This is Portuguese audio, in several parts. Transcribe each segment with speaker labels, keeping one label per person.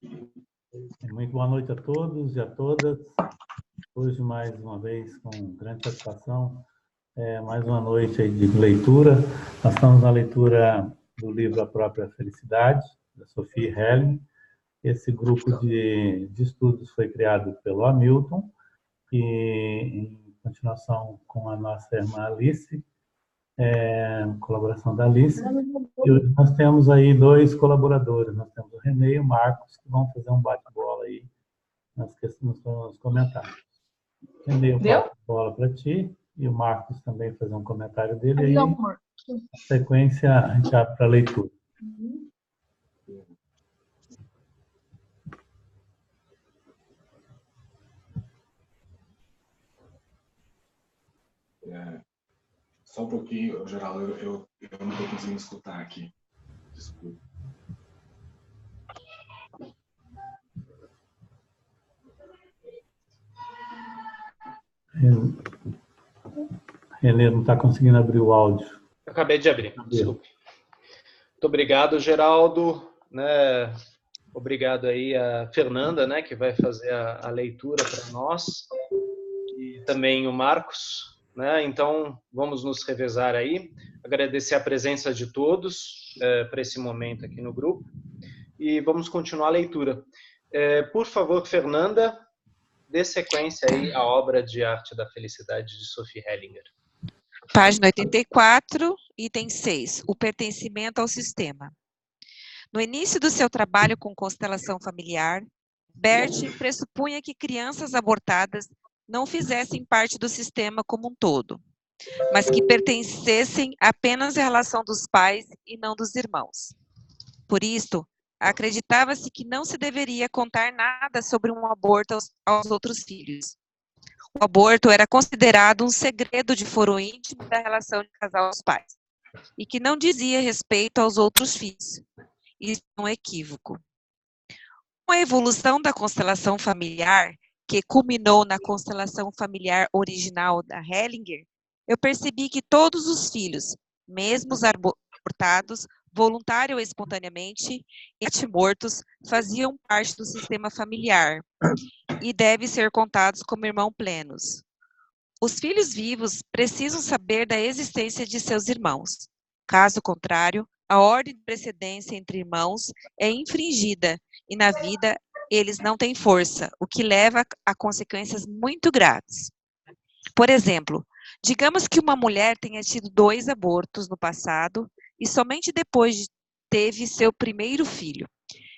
Speaker 1: Muito boa noite a todos e a todas. Hoje, mais uma vez, com grande satisfação, mais uma noite aí de leitura. Nós estamos na leitura do livro A Própria Felicidade, da Sophie Helling. Esse grupo de estudos foi criado pelo Hamilton e, em continuação com a nossa irmã Alice, colaboração da Alice. E hoje nós temos aí 2 colaboradores. Nós temos o René e o Marcos, que vão fazer um bate-bola aí nos comentários. René, eu passo a bola para ti, e o Marcos também fazer um comentário dele, aí, na sequência, a gente abre para a leitura.
Speaker 2: Só um pouquinho, Geraldo, eu não estou conseguindo escutar aqui. Desculpa.
Speaker 1: René não está conseguindo abrir o áudio.
Speaker 3: Eu acabei de abrir, desculpe. Muito obrigado, Geraldo. Né? Obrigado aí a Fernanda, né, que vai fazer a leitura para nós. E também o Marcos. Né? Então, vamos nos revezar aí. Agradecer a presença de todos para esse momento aqui no grupo. E vamos continuar a leitura. Por favor, Fernanda, dê sequência aí à obra de arte da felicidade de Sophie Hellinger.
Speaker 4: Página 84, item 6, o pertencimento ao sistema. No início do seu trabalho com constelação familiar, Bert pressupunha que crianças abortadas não fizessem parte do sistema como um todo, mas que pertencessem apenas à relação dos pais e não dos irmãos. Por isso, acreditava-se que não se deveria contar nada sobre um aborto aos outros filhos. O aborto era considerado um segredo de foro íntimo da relação de casal aos pais, e que não dizia respeito aos outros filhos. Isso é um equívoco. Com a evolução da constelação familiar, que culminou na constelação familiar original da Hellinger, eu percebi que todos os filhos, mesmo os abortados, voluntário ou espontaneamente, e mortos, faziam parte do sistema familiar e devem ser contados como irmãos plenos. Os filhos vivos precisam saber da existência de seus irmãos. Caso contrário, a ordem de precedência entre irmãos é infringida e na vida eles não têm força, o que leva a consequências muito graves. Por exemplo, digamos que uma mulher tenha tido 2 abortos no passado e somente depois teve seu primeiro filho.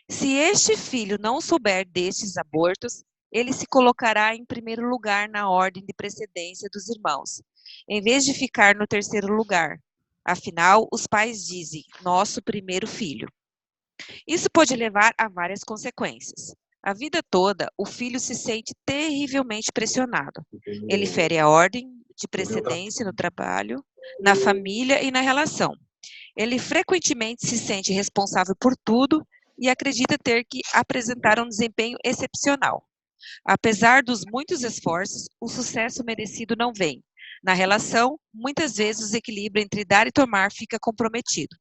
Speaker 4: Se este filho não souber destes abortos, ele se colocará em primeiro lugar na ordem de precedência dos irmãos, em vez de ficar no terceiro lugar. Afinal, os pais dizem, nosso primeiro filho. Isso pode levar a várias consequências. A vida toda, o filho se sente terrivelmente pressionado. Ele fere a ordem de precedência no trabalho, na família e na relação. Ele frequentemente se sente responsável por tudo e acredita ter que apresentar um desempenho excepcional. Apesar dos muitos esforços, o sucesso merecido não vem. Na relação, muitas vezes o equilíbrio entre dar e tomar fica comprometido.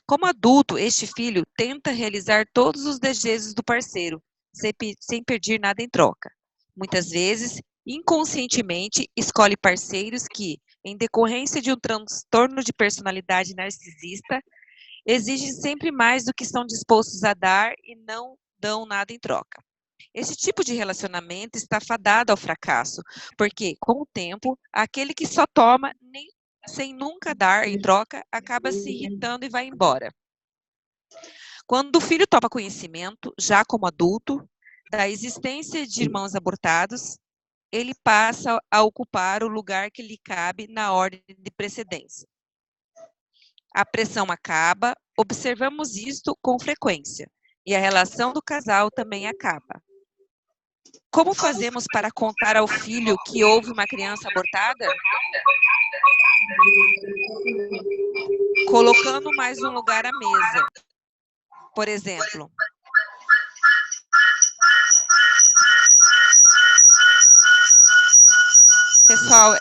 Speaker 4: Como adulto, este filho tenta realizar todos os desejos do parceiro, sem pedir nada em troca. Muitas vezes, inconscientemente, escolhe parceiros que, em decorrência de um transtorno de personalidade narcisista, exigem sempre mais do que estão dispostos a dar e não dão nada em troca. Esse tipo de relacionamento está fadado ao fracasso, porque, com o tempo, aquele que só toma sem nunca dar em troca, acaba se irritando e vai embora. Quando o filho toma conhecimento, já como adulto, da existência de irmãos abortados, ele passa a ocupar o lugar que lhe cabe na ordem de precedência. A pressão acaba, observamos isto com frequência, e a relação do casal também acaba. Como fazemos para contar ao filho que houve uma criança abortada? Colocando mais um lugar à mesa. Por exemplo, pessoal,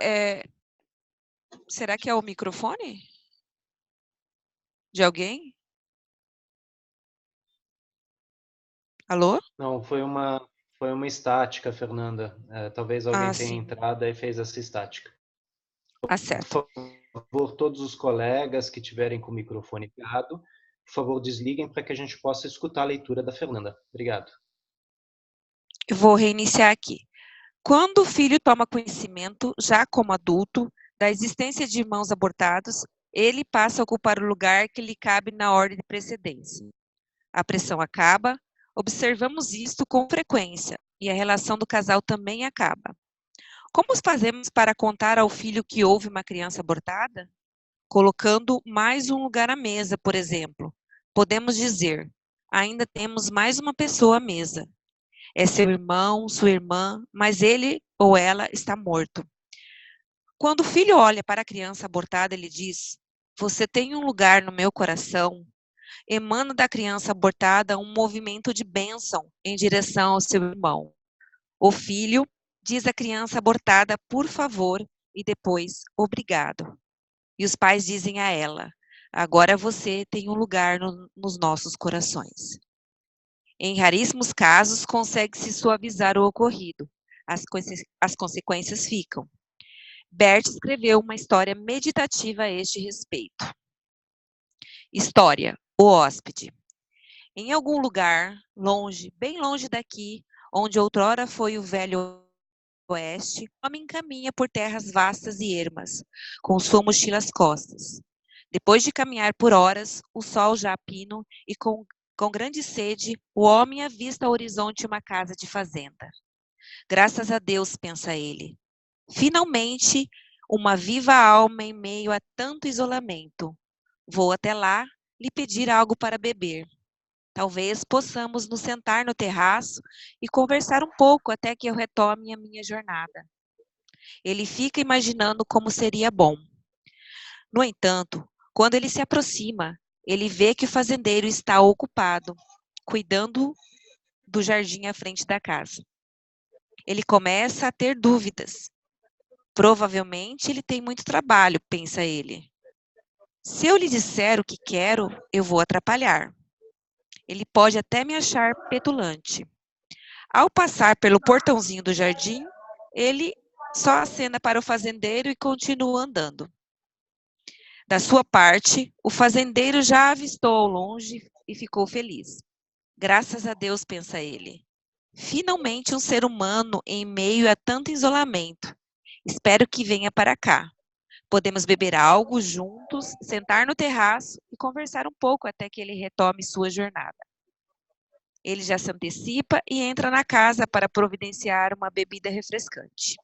Speaker 4: será que é o microfone de alguém? Alô?
Speaker 3: Não, foi uma estática, Fernanda. Talvez alguém tenha
Speaker 4: Sim.
Speaker 3: entrado e fez essa estática.
Speaker 4: Certo.
Speaker 3: Por favor, todos os colegas que tiverem com o microfone ligado, por favor, desliguem para que a gente possa escutar a leitura da Fernanda. Obrigado.
Speaker 4: Eu vou reiniciar aqui. Quando o filho toma conhecimento, já como adulto, da existência de irmãos abortados, ele passa a ocupar o lugar que lhe cabe na ordem de precedência. A pressão acaba, observamos isto com frequência, e a relação do casal também acaba. Como fazemos para contar ao filho que houve uma criança abortada? Colocando mais um lugar à mesa, por exemplo. Podemos dizer, ainda temos mais uma pessoa à mesa. É seu irmão, sua irmã, mas ele ou ela está morto. Quando o filho olha para a criança abortada, ele diz: você tem um lugar no meu coração. Emana da criança abortada um movimento de bênção em direção ao seu irmão. O filho diz à criança abortada, por favor, e depois, obrigado. E os pais dizem a ela: agora você tem um lugar nos nossos corações. Em raríssimos casos, consegue-se suavizar o ocorrido. As consequências ficam. Bert escreveu uma história meditativa a este respeito. História: O Hóspede. Em algum lugar, longe, bem longe daqui, onde outrora foi o velho oeste, o homem caminha por terras vastas e ermas, com sua mochila às costas. Depois de caminhar por horas, o sol já a pino e com grande sede, o homem avista ao horizonte uma casa de fazenda. Graças a Deus, pensa ele. Finalmente, uma viva alma em meio a tanto isolamento. Vou até lá lhe pedir algo para beber. Talvez possamos nos sentar no terraço e conversar um pouco até que eu retome a minha jornada. Ele fica imaginando como seria bom. No entanto, quando ele se aproxima, ele vê que o fazendeiro está ocupado, cuidando do jardim à frente da casa. Ele começa a ter dúvidas. Provavelmente ele tem muito trabalho, pensa ele. Se eu lhe disser o que quero, eu vou atrapalhar. Ele pode até me achar petulante. Ao passar pelo portãozinho do jardim, ele só acena para o fazendeiro e continua andando. Da sua parte, o fazendeiro já avistou ao longe e ficou feliz. Graças a Deus, pensa ele. Finalmente um ser humano em meio a tanto isolamento. Espero que venha para cá. Podemos beber algo juntos, sentar no terraço e conversar um pouco até que ele retome sua jornada. Ele já se antecipa e entra na casa para providenciar uma bebida refrescante.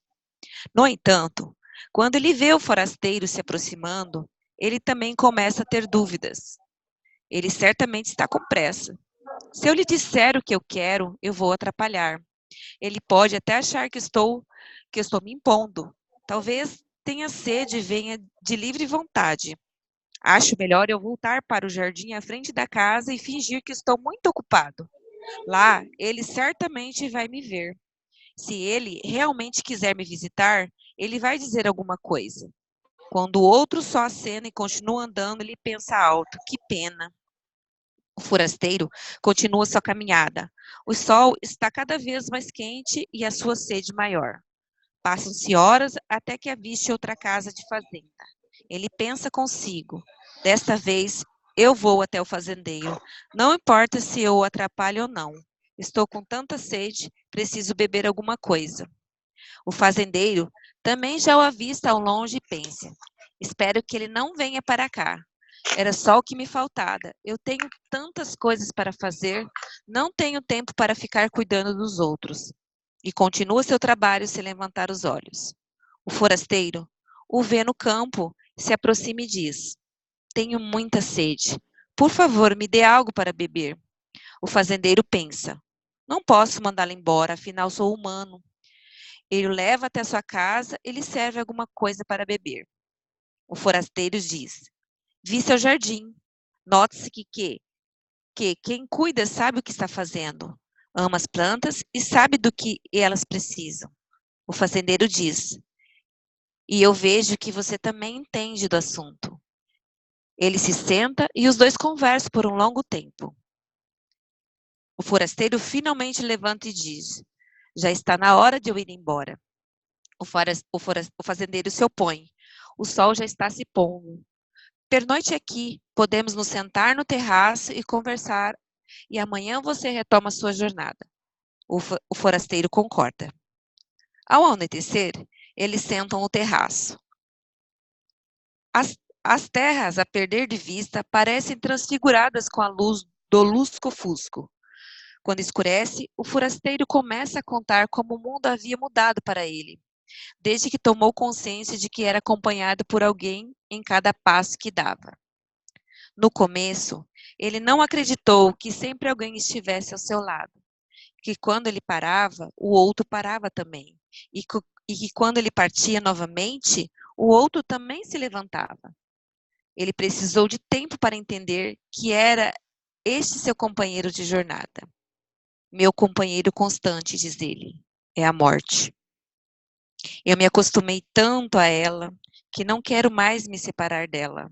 Speaker 4: No entanto, quando ele vê o forasteiro se aproximando, ele também começa a ter dúvidas. Ele certamente está com pressa. Se eu lhe disser o que eu quero, eu vou atrapalhar. Ele pode até achar que estou me impondo. Talvez tenha sede e venha de livre vontade. Acho melhor eu voltar para o jardim à frente da casa e fingir que estou muito ocupado. Lá, ele certamente vai me ver. Se ele realmente quiser me visitar, ele vai dizer alguma coisa. Quando o outro só acena e continua andando, ele pensa alto: que pena. O forasteiro continua sua caminhada. O sol está cada vez mais quente e a sua sede maior. Passam-se horas até que aviste outra casa de fazenda. Ele pensa consigo: desta vez eu vou até o fazendeiro. Não importa se eu o atrapalho ou não. Estou com tanta sede, preciso beber alguma coisa. O fazendeiro também já o avista ao longe e pensa: espero que ele não venha para cá. Era só o que me faltava. Eu tenho tantas coisas para fazer, não tenho tempo para ficar cuidando dos outros. E continua seu trabalho sem levantar os olhos. O forasteiro o vê no campo, se aproxima e diz: tenho muita sede. Por favor, me dê algo para beber. O fazendeiro pensa: não posso mandá-lo embora, afinal sou humano. Ele o leva até sua casa e lhe serve alguma coisa para beber. O forasteiro diz: vi seu jardim. Note-se que quem cuida sabe o que está fazendo. Ama as plantas e sabe do que elas precisam. O fazendeiro diz: e eu vejo que você também entende do assunto. Ele se senta e os dois conversam por um longo tempo. O forasteiro finalmente levanta e diz: já está na hora de eu ir embora. O fazendeiro se opõe. O sol já está se pondo. Pernoite aqui, podemos nos sentar no terraço e conversar, e amanhã você retoma sua jornada. O forasteiro concorda. Ao anoitecer, eles sentam no terraço. As terras, a perder de vista, parecem transfiguradas com a luz do lusco-fusco. Quando escurece, o forasteiro começa a contar como o mundo havia mudado para ele, desde que tomou consciência de que era acompanhado por alguém em cada passo que dava. No começo, ele não acreditou que sempre alguém estivesse ao seu lado, que quando ele parava, o outro parava também, e que quando ele partia novamente, o outro também se levantava. Ele precisou de tempo para entender que era este seu companheiro de jornada. Meu companheiro constante, diz ele, é a morte. Eu me acostumei tanto a ela que não quero mais me separar dela.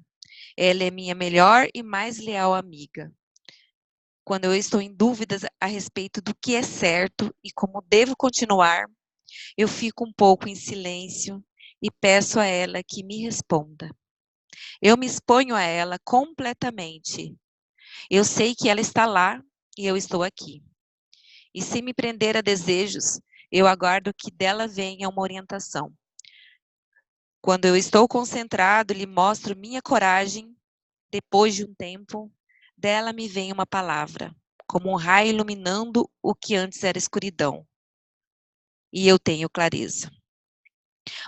Speaker 4: Ela é minha melhor e mais leal amiga. Quando eu estou em dúvidas a respeito do que é certo e como devo continuar, eu fico um pouco em silêncio e peço a ela que me responda. Eu me exponho a ela completamente. Eu sei que ela está lá e eu estou aqui. E se me prender a desejos, eu aguardo que dela venha uma orientação. Quando eu estou concentrado, lhe mostro minha coragem. Depois de um tempo, dela me vem uma palavra, como um raio iluminando o que antes era escuridão. E eu tenho clareza.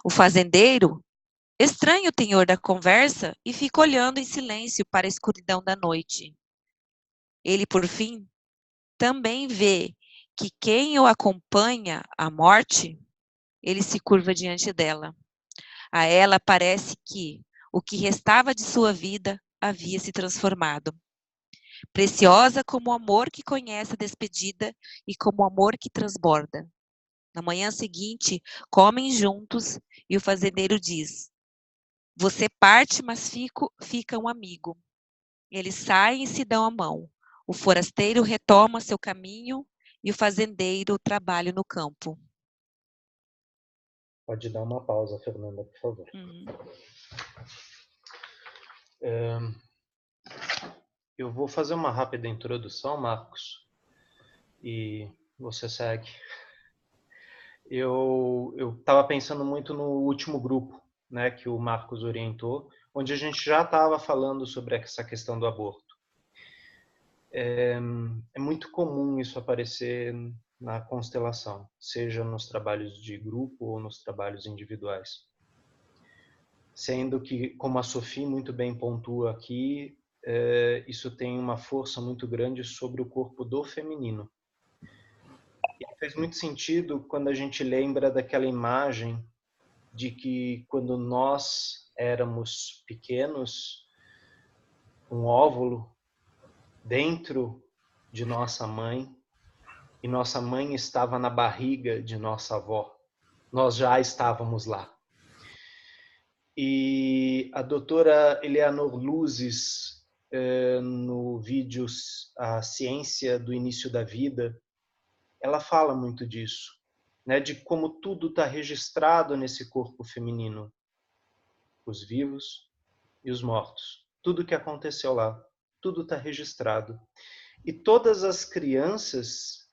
Speaker 4: O fazendeiro estranha o tenor da conversa e fica olhando em silêncio para a escuridão da noite. Ele, por fim, também vê que quem o acompanha, a morte, ele se curva diante dela. A ela parece que o que restava de sua vida havia se transformado. Preciosa como o amor que conhece a despedida e como o amor que transborda. Na manhã seguinte, comem juntos e o fazendeiro diz: você parte, mas fica um amigo. Eles saem e se dão a mão. O forasteiro retoma seu caminho e o fazendeiro trabalha no campo.
Speaker 3: Pode dar uma pausa, Fernanda, por favor. Eu vou fazer uma rápida introdução, Marcos, e você segue. Eu estava pensando muito no último grupo, né, que o Marcos orientou, onde a gente já estava falando sobre essa questão do aborto. É muito comum isso aparecer na constelação, seja nos trabalhos de grupo ou nos trabalhos individuais. Sendo que, como a Sophie muito bem pontua aqui, isso tem uma força muito grande sobre o corpo do feminino. E faz muito sentido quando a gente lembra daquela imagem de que quando nós éramos pequenos, um óvulo dentro de nossa mãe, e nossa mãe estava na barriga de nossa avó. Nós já estávamos lá. E a doutora Eleanor Luzes, no vídeo A Ciência do Início da Vida, ela fala muito disso, né, de como tudo está registrado nesse corpo feminino. Os vivos e os mortos. Tudo que aconteceu lá, tudo está registrado. E todas as crianças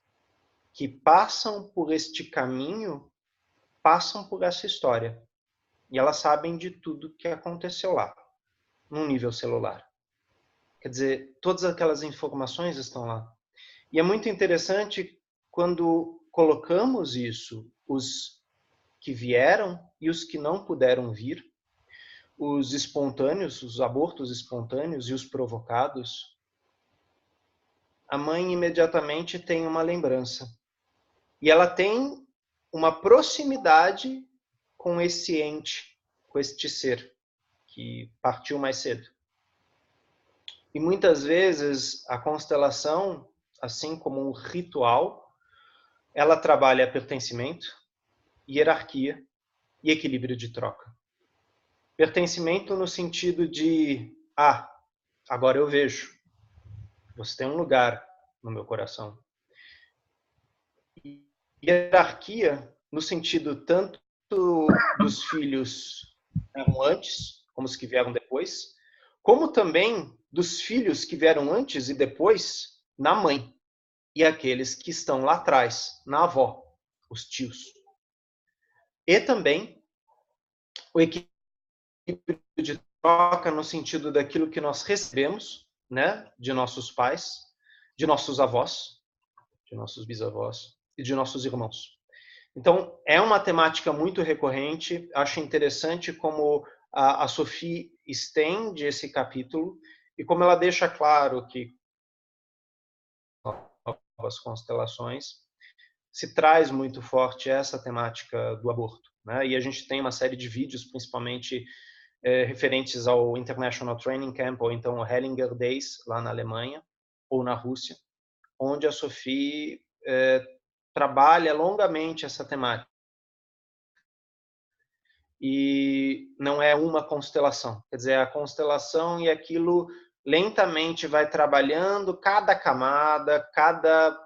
Speaker 3: que passam por este caminho, passam por essa história. E elas sabem de tudo que aconteceu lá, num nível celular. Quer dizer, todas aquelas informações estão lá. E é muito interessante quando colocamos isso, os que vieram e os que não puderam vir, os espontâneos, os abortos espontâneos e os provocados, a mãe imediatamente tem uma lembrança. E ela tem uma proximidade com esse ente, com este ser que partiu mais cedo. E muitas vezes a constelação, assim como um ritual, ela trabalha pertencimento, hierarquia e equilíbrio de troca. Pertencimento no sentido de, agora eu vejo. Você tem um lugar no meu coração. hierarquia no sentido tanto dos filhos que vieram antes, como os que vieram depois, como também dos filhos que vieram antes e depois na mãe, e aqueles que estão lá atrás, na avó, os tios. E também o equilíbrio de troca no sentido daquilo que nós recebemos, né, de nossos pais, de nossos avós, de nossos bisavós e de nossos irmãos. Então, é uma temática muito recorrente. Acho interessante como a Sophie estende esse capítulo e como ela deixa claro que novas constelações se traz muito forte essa temática do aborto, né? E a gente tem uma série de vídeos, principalmente referentes ao International Training Camp, ou então o Hellinger Days, lá na Alemanha, ou na Rússia, onde a Sophie trabalha longamente essa temática. E não é uma constelação, quer dizer, a constelação e aquilo lentamente vai trabalhando cada camada, cada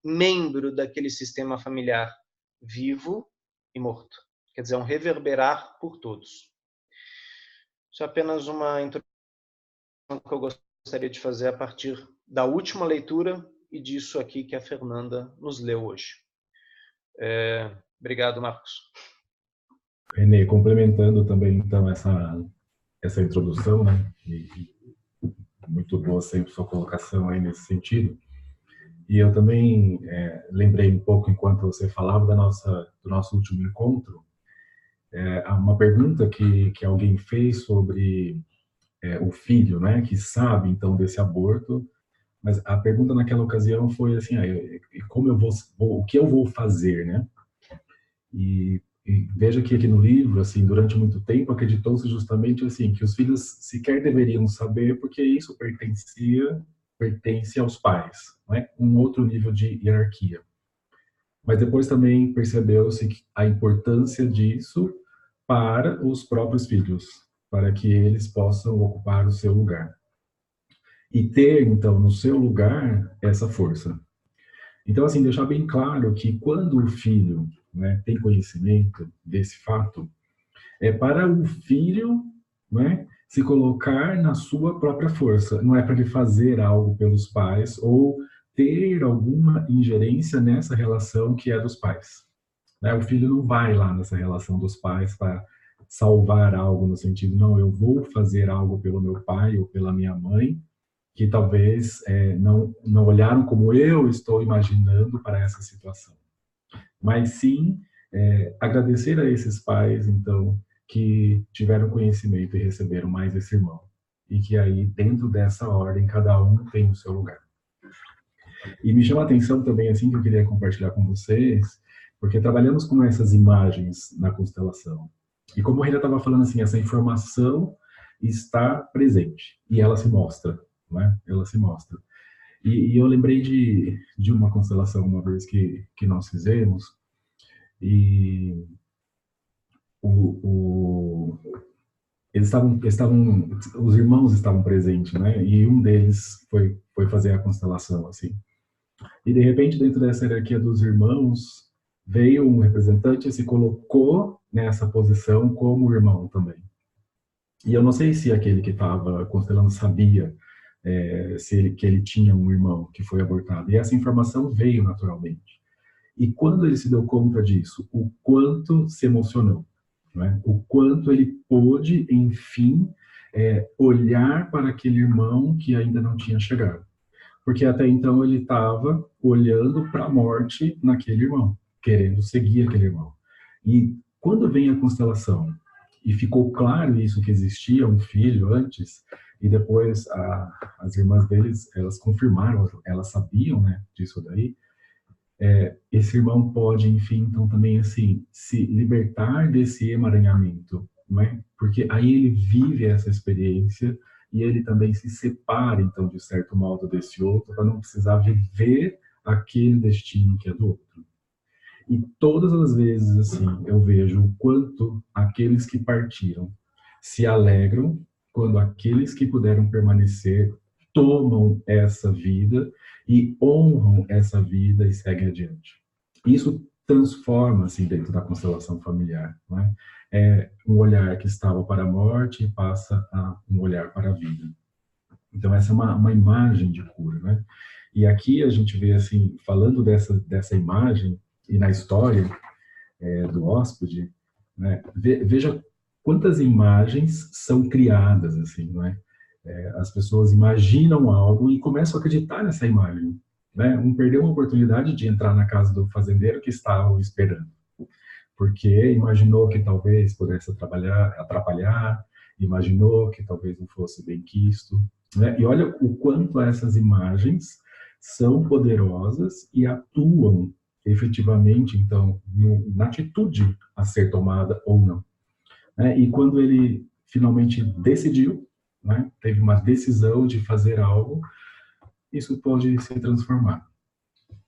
Speaker 3: membro daquele sistema familiar, vivo e morto. Quer dizer, um reverberar por todos. Isso é apenas uma introdução que eu gostaria de fazer a partir da última leitura e disso aqui que a Fernanda nos leu hoje. Obrigado, Marcos.
Speaker 5: Renê, complementando também, então, essa introdução, né? E muito boa sempre sua colocação aí nesse sentido. E eu também lembrei um pouco, enquanto você falava, do nosso último encontro, uma pergunta que alguém fez sobre o filho, né? Que sabe, então, desse aborto, mas a pergunta naquela ocasião foi assim, como o que eu vou fazer, né? E veja que aqui no livro, assim, durante muito tempo, acreditou-se justamente assim que os filhos sequer deveriam saber, porque isso pertence aos pais, né? Um outro nível de hierarquia. Mas depois também percebeu-se a importância disso para os próprios filhos, para que eles possam ocupar o seu lugar. E ter, então, no seu lugar, essa força. Então, assim, deixar bem claro que quando o filho, né, tem conhecimento desse fato, é para o filho, né, se colocar na sua própria força. Não é para ele fazer algo pelos pais ou ter alguma ingerência nessa relação que é dos pais. Né? O filho não vai lá nessa relação dos pais para salvar algo no sentido, não, eu vou fazer algo pelo meu pai ou pela minha mãe, que talvez não olharam como eu estou imaginando para essa situação. Mas sim, agradecer a esses pais, então, que tiveram conhecimento e receberam mais esse irmão. E que aí, dentro dessa ordem, cada um tem o seu lugar. E me chama a atenção também, assim, que eu queria compartilhar com vocês, porque trabalhamos com essas imagens na constelação. E como ele estava falando assim, essa informação está presente e ela se mostra. Né? Ela se mostra. E eu lembrei de uma constelação uma vez que nós fizemos, e os irmãos estavam presentes, né? E um deles foi fazer a constelação, assim. E de repente, dentro dessa hierarquia dos irmãos, veio um representante e se colocou nessa posição como irmão também. E eu não sei se aquele que estava constelando sabia que ele tinha um irmão que foi abortado. E essa informação veio naturalmente. E quando ele se deu conta disso, o quanto se emocionou, né? O quanto ele pôde, enfim, olhar para aquele irmão que ainda não tinha chegado. Porque até então ele estava olhando para a morte naquele irmão, querendo seguir aquele irmão. E quando vem a constelação, e ficou claro isso, que existia um filho antes, e depois as irmãs deles, elas confirmaram, elas sabiam, né, disso daí, esse irmão pode, enfim, então também assim, se libertar desse emaranhamento, não é? Porque aí ele vive essa experiência e ele também se separa, então, de certo modo, desse outro, para não precisar viver aquele destino que é do outro. E todas as vezes, assim, eu vejo o quanto aqueles que partiram se alegram quando aqueles que puderam permanecer tomam essa vida e honram essa vida e seguem adiante. Isso transforma assim dentro da constelação familiar, não é? É um olhar que estava para a morte e passa a um olhar para a vida. Então essa é uma imagem de cura, né? E aqui a gente vê assim, falando dessa imagem e na história do hóspede, né? Veja quantas imagens são criadas assim, não é? As pessoas imaginam algo e começam a acreditar nessa imagem, né? Um perdeu uma oportunidade de entrar na casa do fazendeiro que estava o esperando, porque imaginou que talvez pudesse atrapalhar, imaginou que talvez não fosse bem quisto, né? E olha o quanto essas imagens são poderosas e atuam efetivamente, então, na atitude a ser tomada ou não, né? E quando ele finalmente decidiu, né, teve uma decisão de fazer algo, isso pode se transformar.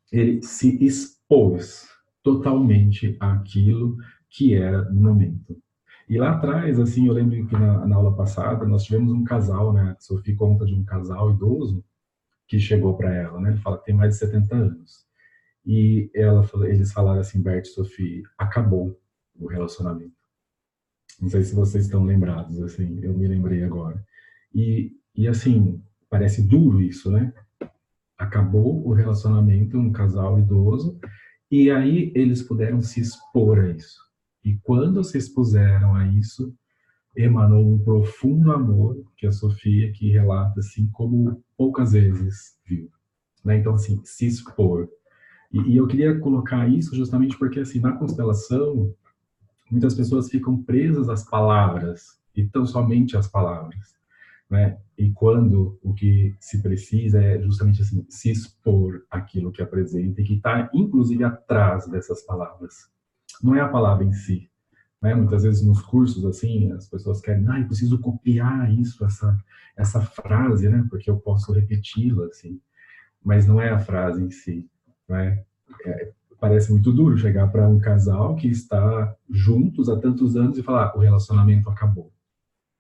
Speaker 5: Ele se expôs totalmente àquilo que era no momento. E lá atrás, assim, eu lembro que na aula passada nós tivemos um casal, né? A Sophie conta de um casal idoso que chegou para ela, né? Ele fala que tem mais de 70 anos. E eles falaram assim, Bert e Sophie, acabou o relacionamento. Não sei se vocês estão lembrados, assim, eu me lembrei agora. E assim, parece duro isso, né? Acabou o relacionamento, um casal idoso, e aí eles puderam se expor a isso. E quando se expuseram a isso, emanou um profundo amor, que a Sofia aqui relata assim, como poucas vezes viu. Né? Então, assim, se expor. E eu queria colocar isso justamente porque, assim, na constelação, muitas pessoas ficam presas às palavras, e tão somente às palavras, né? E quando o que se precisa é justamente assim, se expor àquilo que apresenta e que está, inclusive, atrás dessas palavras. Não é a palavra em si, né? Muitas vezes nos cursos, assim, as pessoas querem, eu preciso copiar isso, essa frase, né? Porque eu posso repeti-la, assim. Mas não é a frase em si, né? Parece muito duro chegar para um casal que está juntos há tantos anos e falar, o relacionamento acabou.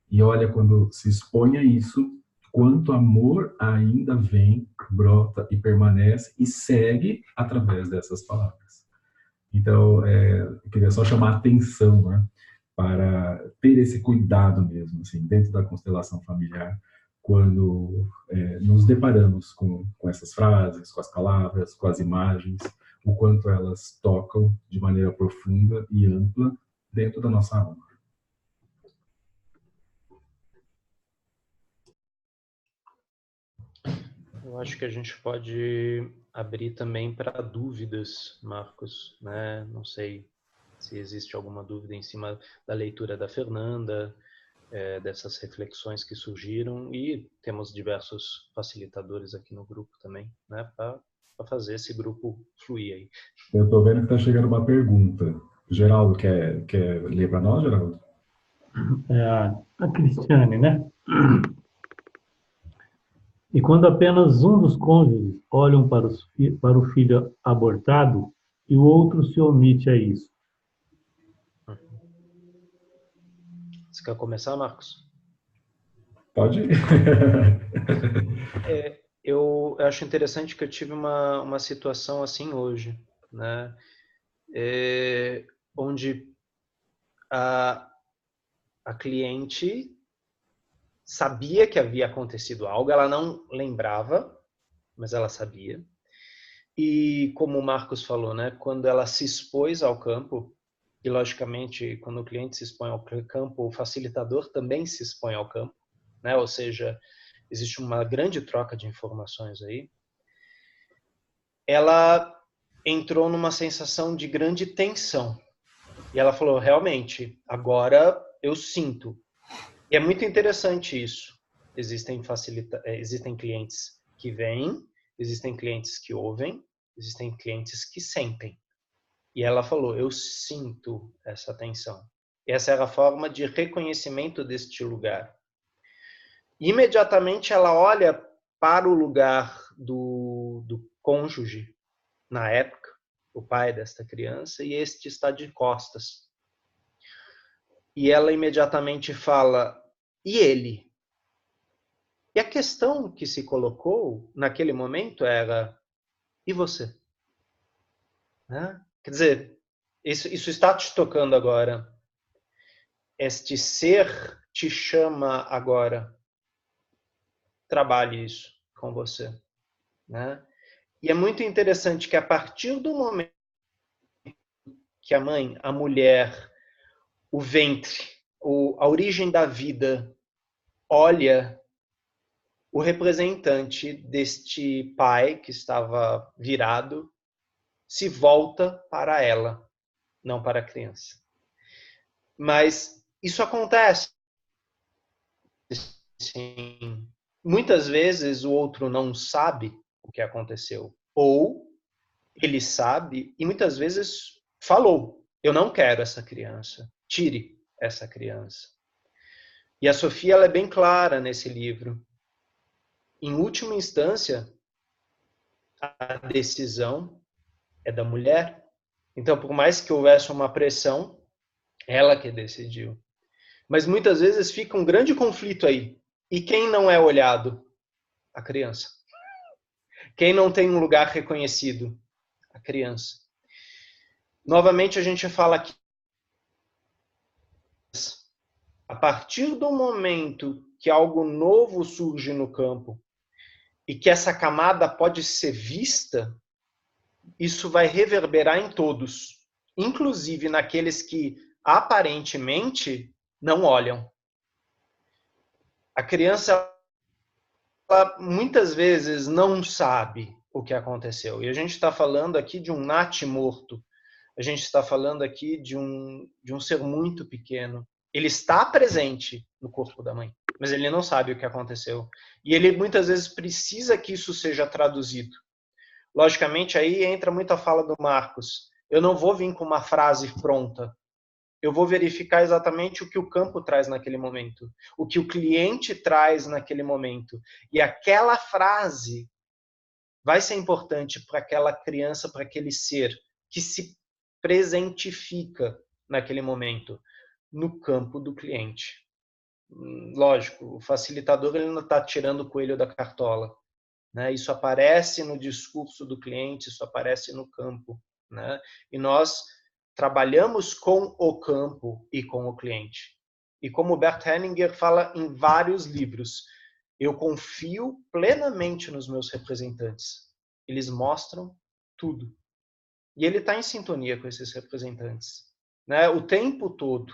Speaker 5: E olha, quando se expõe a isso, quanto amor ainda vem, brota e permanece e segue através dessas palavras. Então, eu queria só chamar a atenção, né, para ter esse cuidado mesmo, assim, dentro da constelação familiar, quando nos deparamos com essas frases, com as palavras, com as imagens, o quanto elas tocam de maneira profunda e ampla dentro da nossa alma.
Speaker 3: Eu acho que a gente pode abrir também para dúvidas, Marcos, né? Não sei se existe alguma dúvida em cima da leitura da Fernanda, dessas reflexões que surgiram, e temos diversos facilitadores aqui no grupo também, né? Para fazer esse grupo fluir aí.
Speaker 5: Eu estou vendo que está chegando uma pergunta. Geraldo, quer ler para nós, Geraldo?
Speaker 1: A Cristiane, né? E quando apenas um dos cônjuges olham para o filho abortado e o outro se omite a isso.
Speaker 3: Você quer começar, Marcos?
Speaker 5: Pode?
Speaker 3: Eu acho interessante que eu tive uma situação assim hoje, né? Onde a cliente sabia que havia acontecido algo, ela não lembrava, mas ela sabia. E como o Marcos falou, né, quando ela se expôs ao campo, e logicamente quando o cliente se expõe ao campo, o facilitador também se expõe ao campo, né? Ou seja, existe uma grande troca de informações aí. Ela entrou numa sensação de grande tensão. E ela falou, realmente, agora eu sinto. E é muito interessante isso. Existem clientes que vêm, existem clientes que ouvem, existem clientes que sentem. E ela falou, eu sinto essa tensão. E essa era a forma de reconhecimento deste lugar. Imediatamente ela olha para o lugar do cônjuge, na época, o pai desta criança, e este está de costas. E ela imediatamente fala, e ele? E a questão que se colocou naquele momento era, e você? Né? Quer dizer, isso está te tocando agora. Este ser te chama agora. Trabalhe isso com você, né? E é muito interessante que a partir do momento que a mãe, a mulher, o ventre, a origem da vida, olha o representante deste pai que estava virado, se volta para ela, não para a criança. Mas isso acontece. Sim. Muitas vezes o outro não sabe o que aconteceu. Ou ele sabe e muitas vezes falou: eu não quero essa criança, tire essa criança. E a Sofia ela é bem clara nesse livro. Em última instância, a decisão é da mulher. Então, por mais que houvesse uma pressão, ela que decidiu. Mas muitas vezes fica um grande conflito aí. E quem não é olhado? A criança. Quem não tem um lugar reconhecido? A criança. Novamente a gente fala aqui, a partir do momento que algo novo surge no campo e que essa camada pode ser vista, isso vai reverberar em todos, inclusive naqueles que aparentemente não olham. A criança ela, muitas vezes não sabe o que aconteceu. E a gente está falando aqui de um natimorto. A gente está falando aqui de um ser muito pequeno. Ele está presente no corpo da mãe, mas ele não sabe o que aconteceu. E ele muitas vezes precisa que isso seja traduzido. Logicamente, aí entra muito a fala do Marcos. Eu não vou vir com uma frase pronta. Eu vou verificar exatamente o que o campo traz naquele momento, o que o cliente traz naquele momento. E aquela frase vai ser importante para aquela criança, para aquele ser que se presentifica naquele momento, no campo do cliente. Lógico, o facilitador ele não está tirando o coelho da cartola, né? Isso aparece no discurso do cliente, isso aparece no campo, né? E nós trabalhamos com o campo e com o cliente. E como Bert Hellinger fala em vários livros, eu confio plenamente nos meus representantes. Eles mostram tudo. E ele está em sintonia com esses representantes, né? O tempo todo,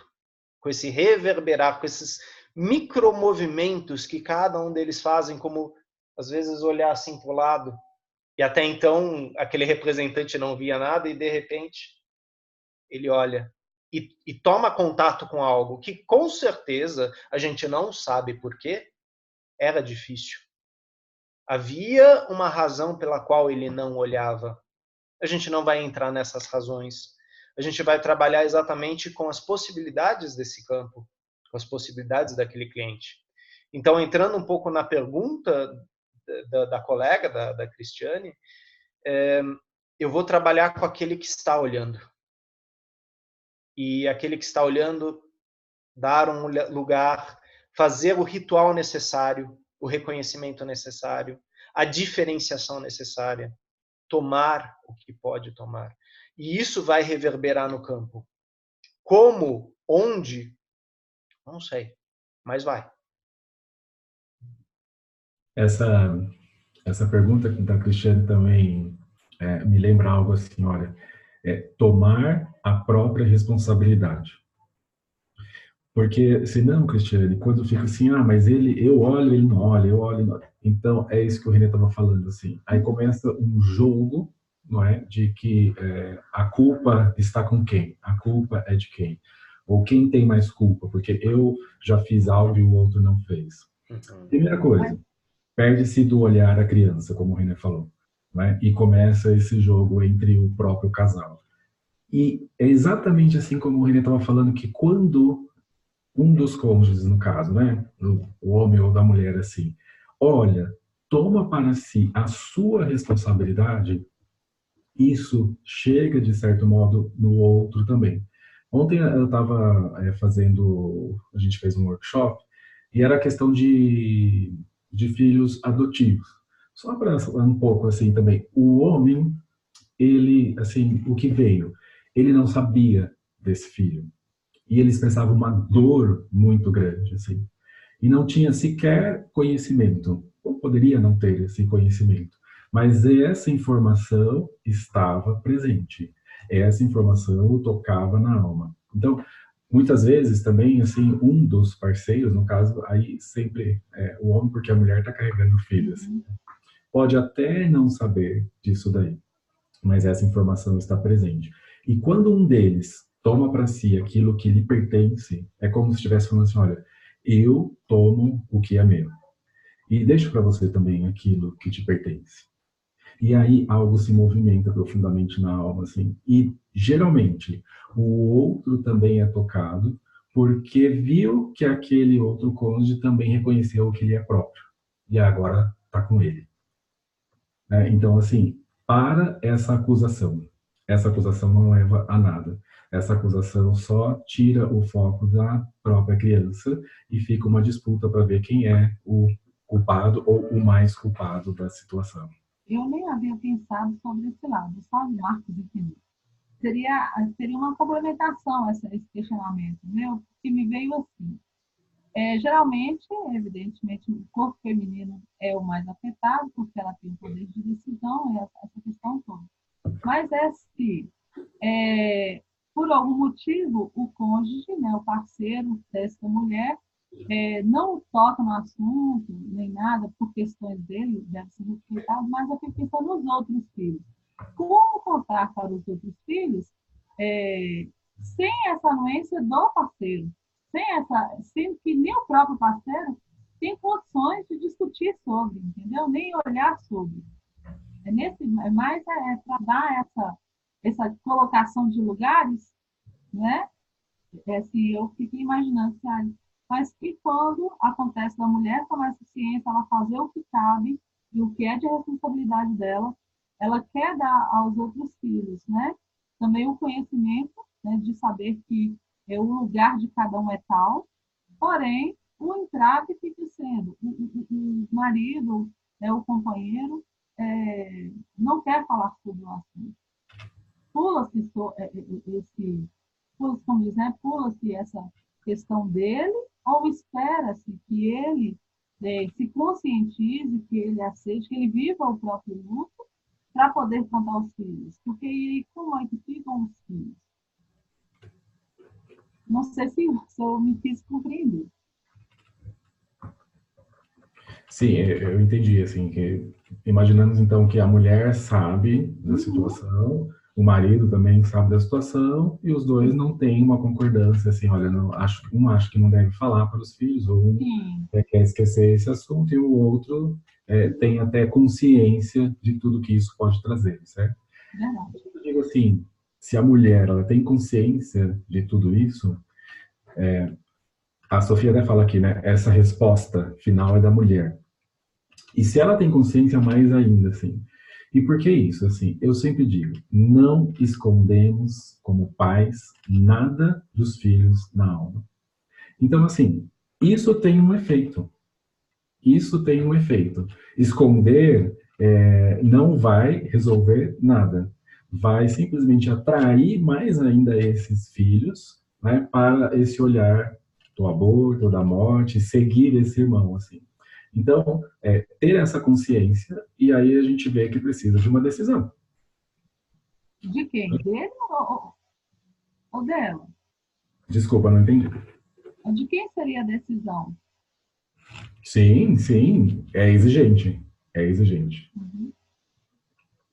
Speaker 3: com esse reverberar, com esses micromovimentos que cada um deles fazem, como às vezes olhar assim para o lado, e até então aquele representante não via nada, e de repente ele olha e toma contato com algo que com certeza a gente não sabe por quê, era difícil. Havia uma razão pela qual ele não olhava. A gente não vai entrar nessas razões. A gente vai trabalhar exatamente com as possibilidades desse campo, com as possibilidades daquele cliente. Então, entrando um pouco na pergunta da colega, da Cristiane, eu vou trabalhar com aquele que está olhando. E aquele que está olhando, dar um lugar, fazer o ritual necessário, o reconhecimento necessário, a diferenciação necessária, tomar o que pode tomar. E isso vai reverberar no campo. Como? Onde? Não sei, mas vai.
Speaker 5: Essa pergunta da Cristiane também me lembra algo assim, olha, tomar a própria responsabilidade. Porque, senão, Cristiane, quando fica assim, mas eu olho, ele não olha, eu olho, ele não olha. Então, é isso que o René estava falando, assim. Aí começa um jogo, não é? De que a culpa está com quem? A culpa é de quem? Ou quem tem mais culpa? Porque eu já fiz algo e o outro não fez. Primeira coisa, perde-se do olhar a criança, como o René falou, não é? E começa esse jogo entre o próprio casal. E é exatamente assim como o René estava falando, que quando um dos cônjuges, no caso, né, o homem ou da mulher, assim, olha, toma para si a sua responsabilidade, isso chega, de certo modo, no outro também. Ontem eu estava a gente fez um workshop, e era a questão de filhos adotivos. Só para um pouco, assim, também, o homem ele, assim, o que veio? Ele não sabia desse filho. E ele expressava uma dor muito grande, assim. E não tinha sequer conhecimento. Ou poderia não ter esse conhecimento. Mas essa informação estava presente. Essa informação o tocava na alma. Então, muitas vezes também, assim, um dos parceiros, no caso, aí sempre é o homem, porque a mulher está carregando o filho, assim, pode até não saber disso daí, mas essa informação está presente. E quando um deles toma para si aquilo que lhe pertence, é como se estivesse falando assim, olha, eu tomo o que é meu. E deixo para você também aquilo que te pertence. E aí algo se movimenta profundamente na alma, assim. E geralmente o outro também é tocado porque viu que aquele outro cônjuge também reconheceu o que lhe é próprio. E agora está com ele. Né? Então, assim, para essa acusação não leva a nada. Essa acusação só tira o foco da própria criança e fica uma disputa para ver quem é o culpado ou o mais culpado da situação.
Speaker 6: Eu nem havia pensado sobre esse lado, sabe, Marcos? Seria uma complementação esse questionamento, meu, que me veio assim. Geralmente, evidentemente, o corpo feminino é o mais afetado, porque ela tem o poder de decisão, essa questão toda. Mas se, por algum motivo, o cônjuge, né, o parceiro dessa mulher, não toca no assunto, nem nada, por questões dele, deve ser respeitado, mas eu fico pensando nos outros filhos. Como contar para os outros filhos sem essa anuência do parceiro? Sendo que nem o próprio parceiro tem condições de discutir sobre, entendeu? Nem olhar sobre. Mas para dar essa colocação de lugares, né? Assim, eu fiquei imaginando, sabe? Mas que quando acontece da mulher tomar essa ciência, ela fazer o que cabe e o que é de responsabilidade dela, ela quer dar aos outros filhos, né? Também o conhecimento, né, de saber que o lugar de cada um é tal, porém, o entrave fica sendo o marido, o companheiro, não quer falar sobre o assunto. Pula-se como diz, né? Pula-se essa questão dele, ou espera-se que ele se conscientize, que ele aceite, que ele viva o próprio luto, para poder contar aos filhos. Porque como é que ficam os filhos? Não sei se eu me fiz compreender.
Speaker 5: Sim, eu entendi, assim, que imaginamos então que a mulher sabe da situação, o marido também sabe da situação, e os dois não têm uma concordância, assim, olha, um acha que não deve falar para os filhos, ou um quer esquecer esse assunto, e o outro tem até consciência de tudo que isso pode trazer, certo? Eu digo assim, se a mulher ela tem consciência de tudo isso, a Sofia até fala aqui, né? Essa resposta final é da mulher. E se ela tem consciência, mais ainda, assim. E por que isso? Assim, eu sempre digo, não escondemos, como pais, nada dos filhos na alma. Então, assim, isso tem um efeito. Isso tem um efeito. Esconder não vai resolver nada. Vai simplesmente atrair mais ainda esses filhos, né, para esse olhar do aborto, da morte, seguir esse irmão, assim. Então, ter essa consciência, e aí a gente vê que precisa de uma decisão.
Speaker 6: De quem? Dele ou dela?
Speaker 5: Desculpa, não entendi.
Speaker 6: De quem seria a decisão?
Speaker 5: Sim, é exigente. É exigente.
Speaker 6: Uhum.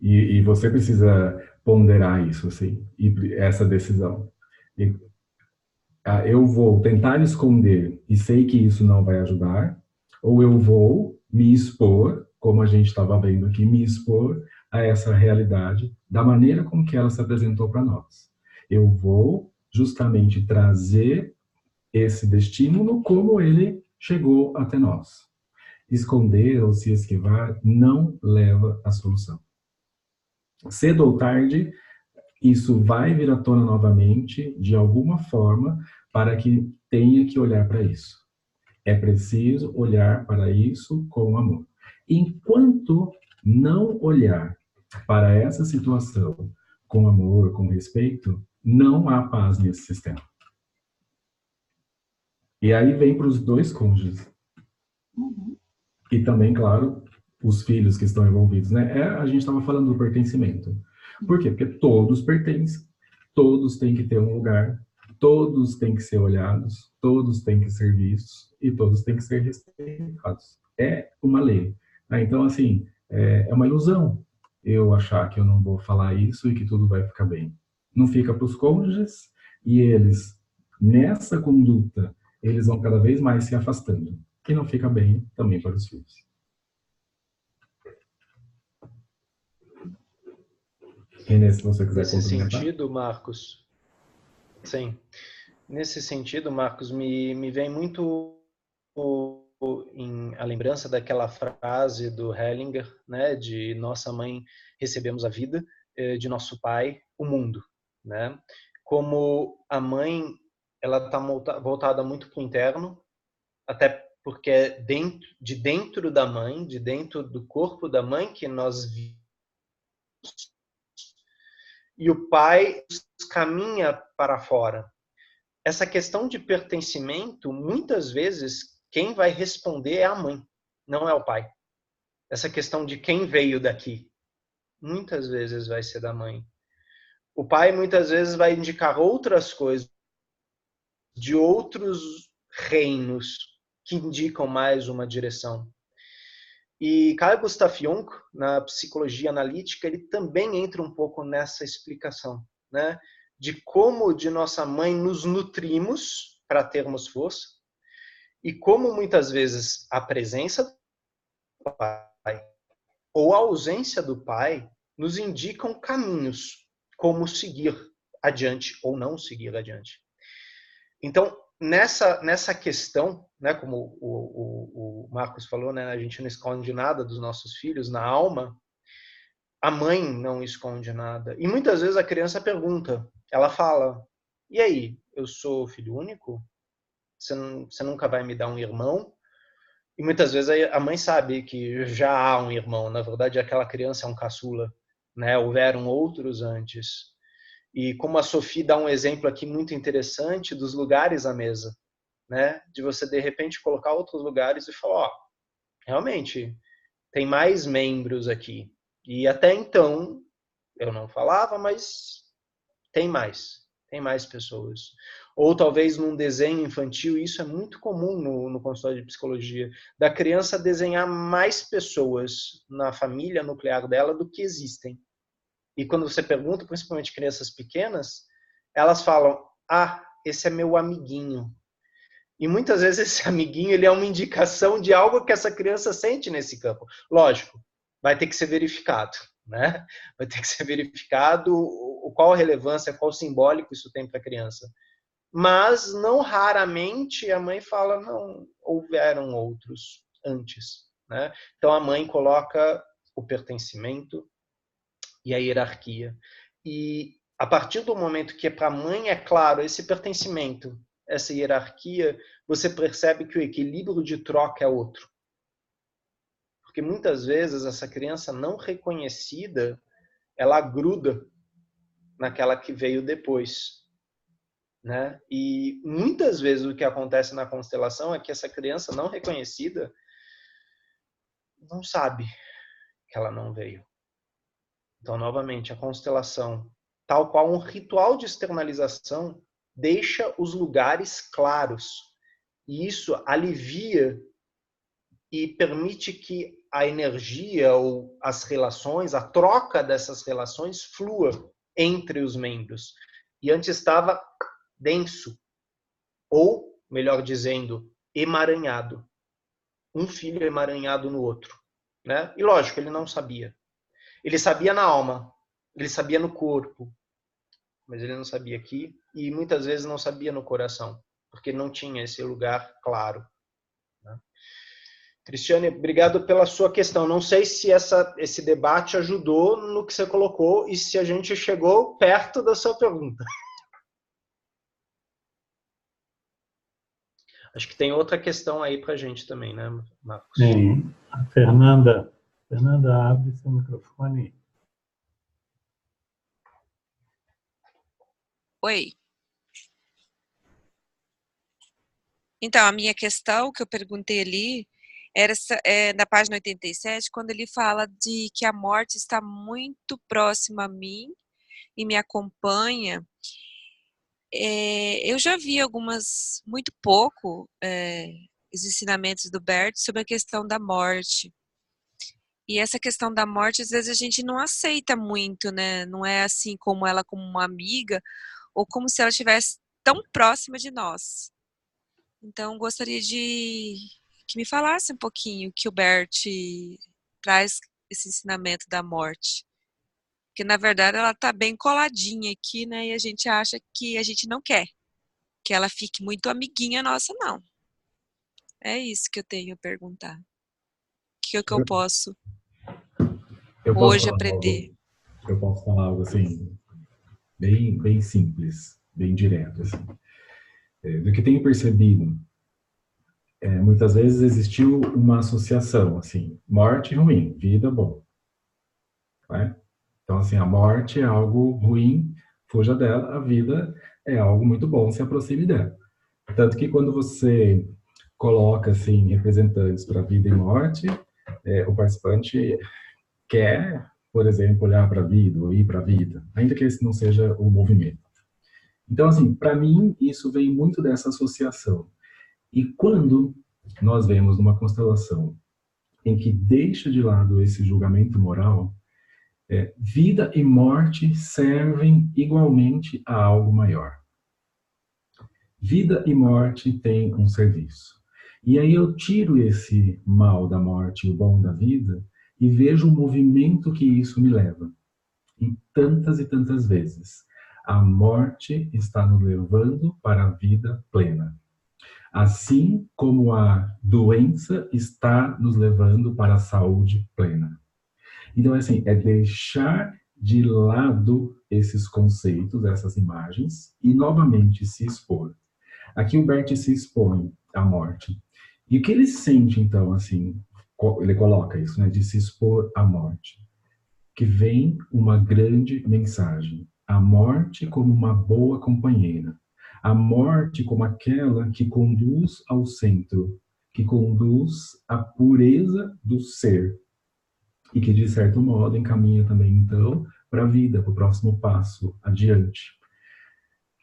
Speaker 5: E você precisa ponderar isso, assim, e essa decisão. Eu vou tentar esconder e sei que isso não vai ajudar, ou eu vou me expor, como a gente estava vendo aqui, me expor a essa realidade da maneira como que ela se apresentou para nós. Eu vou justamente trazer esse destino como ele chegou até nós. Esconder ou se esquivar não leva à solução. Cedo ou tarde, isso vai vir à tona novamente, de alguma forma, para que tenha que olhar para isso. É preciso olhar para isso com amor. Enquanto não olhar para essa situação, com amor, com respeito, não há paz nesse sistema. E aí vem para os dois cônjuges. E também, claro, os filhos que estão envolvidos, né? A gente estava falando do pertencimento. Por quê? Porque todos pertencem, todos têm que ter um lugar, todos têm que ser olhados, todos têm que ser vistos e todos têm que ser respeitados. É uma lei. Né? Então, assim, é uma ilusão eu achar que eu não vou falar isso e que tudo vai ficar bem. Não fica para os cônjuges e eles, nessa conduta, eles vão cada vez mais se afastando. E não fica bem também para os filhos. Renê, se você quiser
Speaker 3: Nesse
Speaker 5: complementar.
Speaker 3: sentido, Marcos, sim. Nesse sentido, Marcos, me vem muito a lembrança daquela frase do Hellinger, né, de nossa mãe recebemos a vida, de nosso pai o mundo, né? Como a mãe, ela está voltada muito para o interno, até porque é de dentro da mãe, de dentro do corpo da mãe que nós vivemos, e o pai caminha para fora. Essa questão de pertencimento, muitas vezes, quem vai responder é a mãe, não é o pai. Essa questão de quem veio daqui, muitas vezes vai ser da mãe. O pai, muitas vezes, vai indicar outras coisas, de outros reinos, que indicam mais uma direção. E Carl Gustav Jung, na psicologia analítica, ele também entra um pouco nessa explicação, né? De como de nossa mãe nos nutrimos para termos força e como muitas vezes a presença do pai ou a ausência do pai nos indicam caminhos como seguir adiante ou não seguir adiante. Então, nessa questão, né, como o Marcos falou, né, a gente não esconde nada dos nossos filhos na alma, a mãe não esconde nada. E muitas vezes a criança pergunta, ela fala, e aí, eu sou filho único? Você nunca vai me dar um irmão? E muitas vezes a mãe sabe que já há um irmão, na verdade aquela criança é um caçula, né? Houveram outros antes. E como a Sophie dá um exemplo aqui muito interessante dos lugares à mesa, né? De você de repente colocar outros lugares e falar, ó, realmente tem mais membros aqui. E até então eu não falava, mas tem mais pessoas. Ou talvez num desenho infantil, isso é muito comum no consultório de psicologia, da criança desenhar mais pessoas na família nuclear dela do que existem. E quando você pergunta, principalmente crianças pequenas, elas falam, esse é meu amiguinho. E muitas vezes esse amiguinho ele é uma indicação de algo que essa criança sente nesse campo. Lógico, vai ter que ser verificado, né? Vai ter que ser verificado qual a relevância, qual o simbólico isso tem para a criança. Mas não raramente a mãe fala, não, houveram outros antes, né? Então a mãe coloca o pertencimento e a hierarquia. E a partir do momento que para a mãe é claro esse pertencimento, essa hierarquia, você percebe que o equilíbrio de troca é outro. Porque muitas vezes essa criança não reconhecida, ela gruda naquela que veio depois, né? E muitas vezes o que acontece na constelação é que essa criança não reconhecida não sabe que ela não veio. Então, novamente, a constelação, tal qual um ritual de externalização, deixa os lugares claros. E isso alivia e permite que a energia ou as relações, a troca dessas relações flua entre os membros. E antes estava denso, ou, melhor dizendo, emaranhado. Um filho emaranhado no outro, né? E lógico, ele não sabia. Ele sabia na alma, ele sabia no corpo, mas ele não sabia aqui e muitas vezes não sabia no coração, porque não tinha esse lugar claro. Né? Cristiane, obrigado pela sua questão. Não sei se esse debate ajudou no que você colocou e se a gente chegou perto da sua pergunta. Acho que tem outra questão aí para a gente também, né, Marcos?
Speaker 1: Sim. A Fernanda, abre seu microfone.
Speaker 4: Oi. Então, a minha questão que eu perguntei ali era na página 87, quando ele fala de que a morte está muito próxima a mim e me acompanha. Eu já vi muito pouco, os ensinamentos do Bert sobre a questão da morte. E essa questão da morte, às vezes a gente não aceita muito, né? Não é assim como ela como uma amiga, ou como se ela estivesse tão próxima de nós. Então, gostaria de que me falasse um pouquinho que o Bert traz esse ensinamento da morte. Porque, na verdade, ela está bem coladinha aqui, né? E a gente acha que a gente não quer que ela fique muito amiguinha nossa, não. É isso que eu tenho a perguntar. O que é que eu posso hoje aprender?
Speaker 5: Eu posso falar algo assim, bem simples, bem direto, assim. Do que tenho percebido, muitas vezes existiu uma associação, assim, morte ruim, vida bom. Né? Então, assim, a morte é algo ruim, fuja dela, a vida é algo muito bom, se aproxime dela. Tanto que quando você coloca, assim, representantes para vida e morte, o participante quer, por exemplo, olhar para a vida ou ir para a vida, ainda que esse não seja o movimento. Então, assim, para mim, isso vem muito dessa associação. E quando nós vemos numa constelação em que deixa de lado esse julgamento moral, vida e morte servem igualmente a algo maior. Vida e morte têm um serviço. E aí eu tiro esse mal da morte e o bom da vida e vejo o movimento que isso me leva. E tantas vezes. A morte está nos levando para a vida plena. Assim como a doença está nos levando para a saúde plena. Então, assim, é deixar de lado esses conceitos, essas imagens, e novamente se expor. Aqui o Bert se expõe à morte. E o que ele sente, então, assim, ele coloca isso, né, de se expor à morte. Que vem uma grande mensagem. A morte como uma boa companheira. A morte como aquela que conduz ao centro, que conduz à pureza do ser. E que, de certo modo, encaminha também, então, para a vida, para o próximo passo, adiante.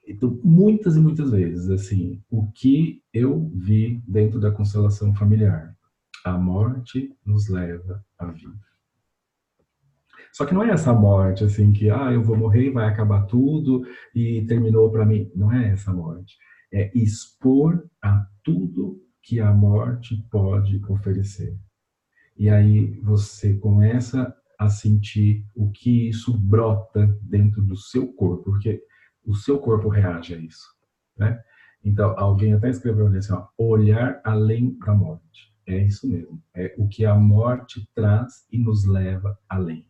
Speaker 5: Então, muitas e muitas vezes, assim, o que eu vi dentro da constelação familiar, a morte nos leva à vida. Só que não é essa morte, assim, que, eu vou morrer, vai acabar tudo e terminou para mim. Não é essa morte. É expor a tudo que a morte pode oferecer. E aí você começa a sentir o que isso brota dentro do seu corpo, porque o seu corpo reage a isso, né? Então, alguém até escreveu assim, olhar além da morte. É isso mesmo. É o que a morte traz e nos leva além.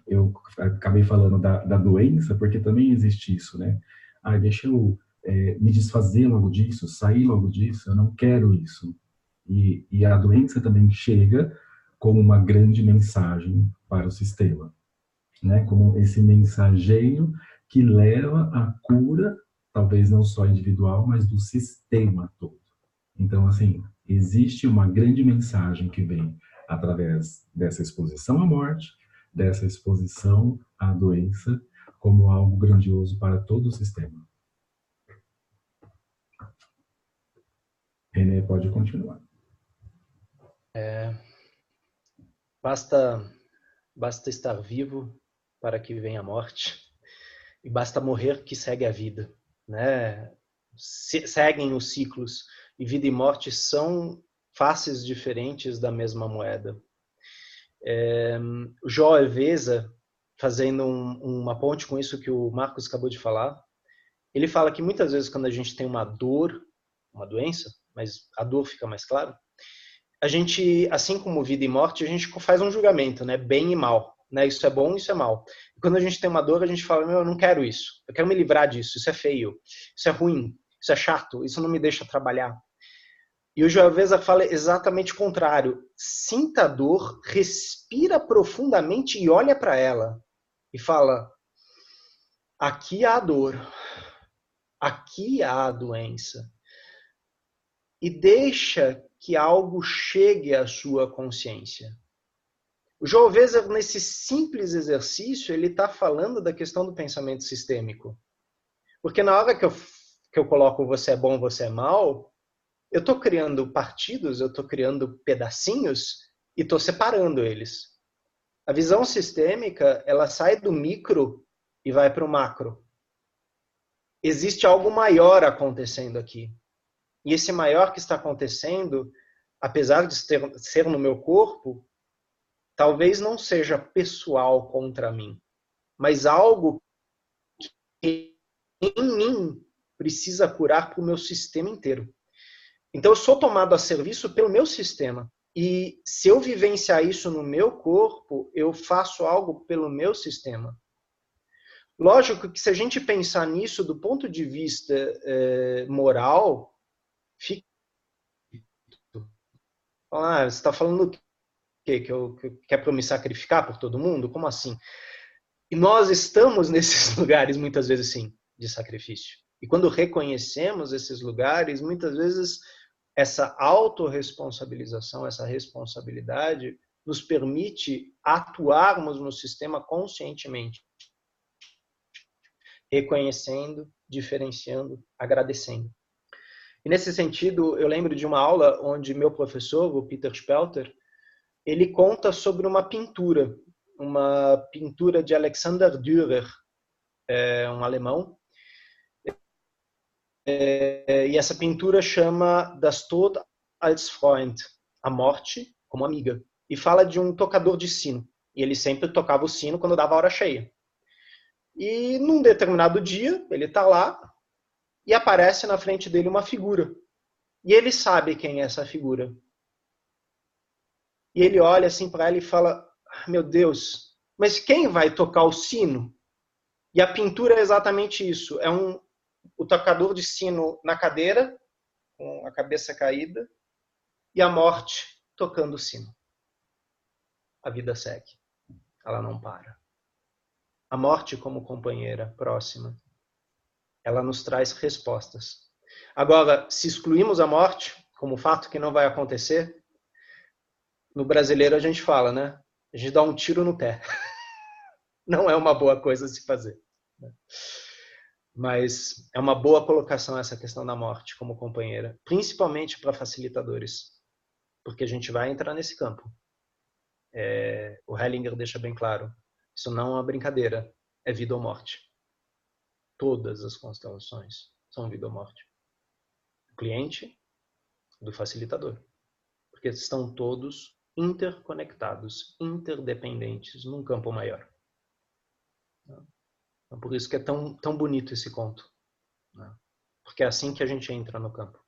Speaker 5: Eu acabei falando da doença, porque também existe isso, né? Deixa eu me desfazer logo disso, sair logo disso, eu não quero isso. E a doença também chega como uma grande mensagem para o sistema, né? Como esse mensageiro que leva à cura, talvez não só individual, mas do sistema todo. Então, assim, existe uma grande mensagem que vem através dessa exposição à morte, dessa exposição à doença, como algo grandioso para todo o sistema. René, pode continuar.
Speaker 3: Basta estar vivo para que venha a morte, e basta morrer que segue a vida, né? Seguem os ciclos, e vida e morte são faces diferentes da mesma moeda. O Jó Eveza, fazendo uma ponte com isso que o Marcos acabou de falar, ele fala que muitas vezes quando a gente tem uma dor, uma doença, mas a dor fica mais claro, a gente, assim como vida e morte, a gente faz um julgamento, né? Bem e mal, né? Isso é bom, isso é mal. E quando a gente tem uma dor, a gente fala, eu não quero isso, eu quero me livrar disso, isso é feio, isso é ruim, isso é chato, isso não me deixa trabalhar. E o Jó Eveza fala exatamente o contrário. Sinta a dor, respira profundamente e olha para ela. E fala, aqui há dor, aqui há a doença. E deixa que algo chegue à sua consciência. O João Weser, nesse simples exercício, ele está falando da questão do pensamento sistêmico. Porque na hora que eu coloco você é bom, você é mal, eu estou criando partidos, eu estou criando pedacinhos e estou separando eles. A visão sistêmica, ela sai do micro e vai para o macro. Existe algo maior acontecendo aqui. E esse maior que está acontecendo, apesar de ser no meu corpo, talvez não seja pessoal contra mim, mas algo que em mim precisa curar para o meu sistema inteiro. Então eu sou tomado a serviço pelo meu sistema. E se eu vivenciar isso no meu corpo, eu faço algo pelo meu sistema. Lógico que se a gente pensar nisso do ponto de vista moral, fica... você está falando o quê? Que é para eu me sacrificar por todo mundo? Como assim? E nós estamos nesses lugares, muitas vezes, sim, de sacrifício. E quando reconhecemos esses lugares, muitas vezes essa autorresponsabilização, essa responsabilidade, nos permite atuarmos no sistema conscientemente, reconhecendo, diferenciando, agradecendo. E nesse sentido, eu lembro de uma aula onde meu professor, o Peter Spelter, ele conta sobre uma pintura de Alexander Dürer, um alemão. E essa pintura chama Das Tod als Freund, a morte como amiga. E fala de um tocador de sino. E ele sempre tocava o sino quando dava a hora cheia. E num determinado dia, ele está lá e aparece na frente dele uma figura. E ele sabe quem é essa figura. E ele olha assim para ela e fala, meu Deus, mas quem vai tocar o sino? E a pintura é exatamente isso. É o tocador de sino na cadeira, com a cabeça caída, e a morte tocando o sino. A vida segue. Ela não para. A morte como companheira próxima, ela nos traz respostas. Agora, se excluímos a morte como fato que não vai acontecer, no brasileiro a gente fala, né? A gente dá um tiro no pé. Não é uma boa coisa a se fazer. Mas é uma boa colocação essa questão da morte como companheira, principalmente para facilitadores, porque a gente vai entrar nesse campo. O Hellinger deixa bem claro, isso não é uma brincadeira, é vida ou morte. Todas as constelações são vida ou morte. Do cliente, do facilitador. Porque estão todos interconectados, interdependentes num campo maior. Então, por isso que é tão bonito esse conto. Porque é assim que a gente entra no campo.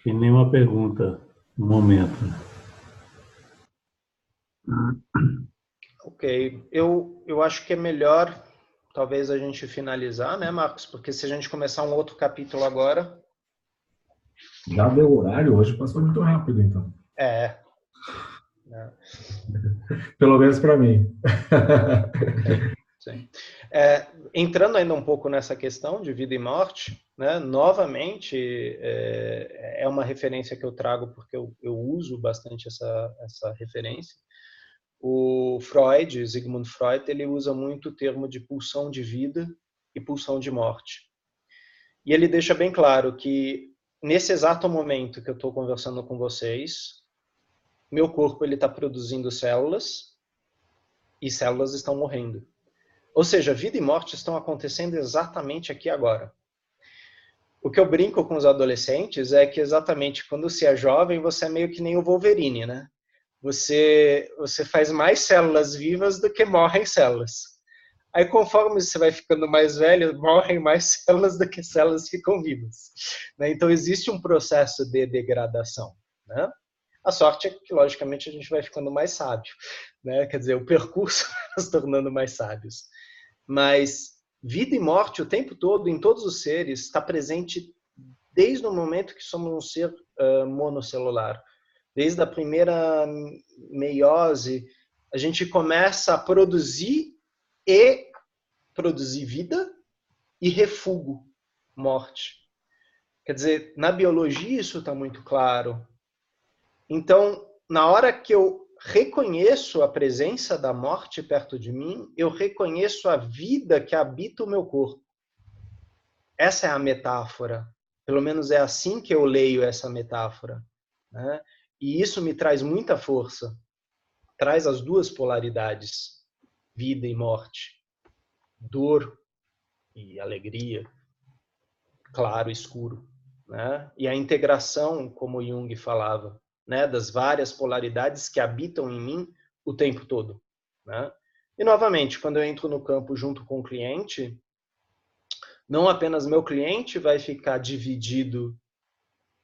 Speaker 1: E nenhuma pergunta no momento.
Speaker 3: Ok. Eu acho que é melhor, talvez, a gente finalizar, né, Marcos? Porque se a gente começar um outro capítulo agora...
Speaker 5: Já deu horário hoje, passou muito rápido, então. Pelo menos para mim.
Speaker 3: Sim. Entrando ainda um pouco nessa questão de vida e morte, né, novamente, é uma referência que eu trago porque eu uso bastante essa referência. O Freud, Sigmund Freud, ele usa muito o termo de pulsão de vida e pulsão de morte. E ele deixa bem claro que nesse exato momento que eu estou conversando com vocês, meu corpo está produzindo células e células estão morrendo. Ou seja, vida e morte estão acontecendo exatamente aqui agora. O que eu brinco com os adolescentes é que exatamente quando você é jovem, você é meio que nem o Wolverine, né? Você faz mais células vivas do que morrem células. Aí, conforme você vai ficando mais velho, morrem mais células do que células ficam vivas. Então, existe um processo de degradação. Né? A sorte é que, logicamente, a gente vai ficando mais sábio. Né? Quer dizer, o percurso vai se tornando mais sábios. Mas vida e morte, o tempo todo, em todos os seres, está presente desde o momento que somos um ser monocelular. Desde a primeira meiose, a gente começa a produzir vida e refúgio, morte. Quer dizer, na biologia isso está muito claro. Então, na hora que eu reconheço a presença da morte perto de mim, eu reconheço a vida que habita o meu corpo. Essa é a metáfora. Pelo menos é assim que eu leio essa metáfora, né? E isso me traz muita força. Traz as duas polaridades, vida e morte, dor e alegria, claro e escuro, né? E a integração, como Jung falava, né, das várias polaridades que habitam em mim o tempo todo, né? E novamente, quando eu entro no campo junto com o cliente, não apenas meu cliente vai ficar dividido,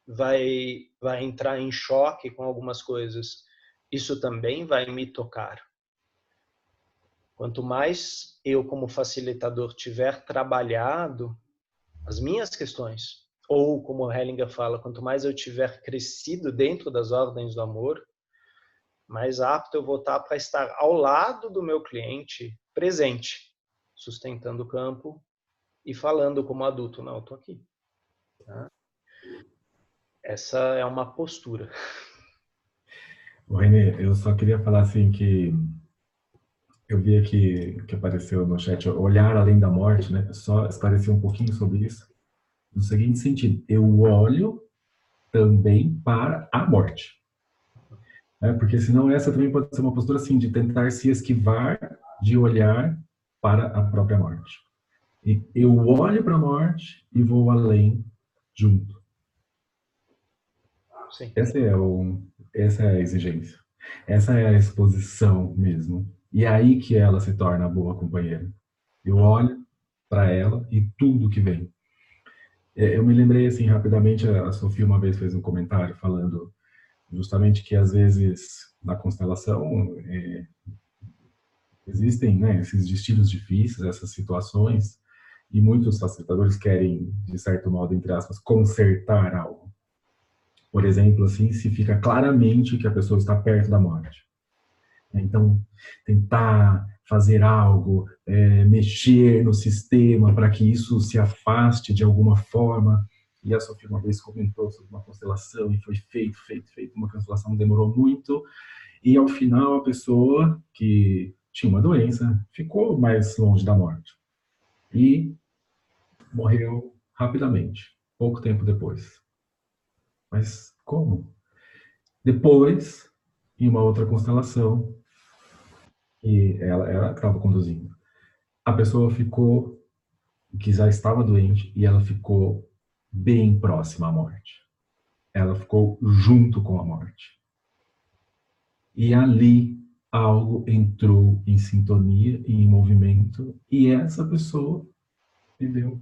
Speaker 3: vai entrar em choque com algumas coisas, isso também vai me tocar. Quanto mais eu, como facilitador, tiver trabalhado as minhas questões, ou como Hellinger fala, quanto mais eu tiver crescido dentro das ordens do amor, mais apto eu vou estar para estar ao lado do meu cliente, presente, sustentando o campo e falando como adulto, não, eu estou aqui. Tá? Essa é uma postura.
Speaker 5: Renê, eu só queria falar assim que eu vi aqui que apareceu no chat, olhar além da morte, né? Só esclarecer um pouquinho sobre isso. No seguinte sentido, eu olho também para a morte. Né? Porque senão essa também pode ser uma postura assim, de tentar se esquivar de olhar para a própria morte. E eu olho para a morte e vou além junto.
Speaker 3: Sim.
Speaker 5: Essa é a exigência. Essa é a exposição mesmo. E é aí que ela se torna a boa companheira. Eu olho para ela e tudo que vem. Eu me lembrei, assim, rapidamente, a Sofia uma vez fez um comentário falando justamente que, às vezes, na constelação, existem, né, esses destinos difíceis, essas situações, e muitos facilitadores querem, de certo modo, entre aspas, consertar algo. Por exemplo, assim, se fica claramente que a pessoa está perto da morte. Então, tentar fazer algo, mexer no sistema para que isso se afaste de alguma forma. E a Sofia uma vez comentou sobre uma constelação e foi feito. Uma constelação demorou muito. E ao final a pessoa que tinha uma doença ficou mais longe da morte. E morreu rapidamente, pouco tempo depois. Mas como? Depois, em uma outra constelação, e ela estava conduzindo, a pessoa ficou, que já estava doente, e ela ficou bem próxima à morte. Ela ficou junto com a morte. E ali algo entrou em sintonia e em movimento, e essa pessoa viveu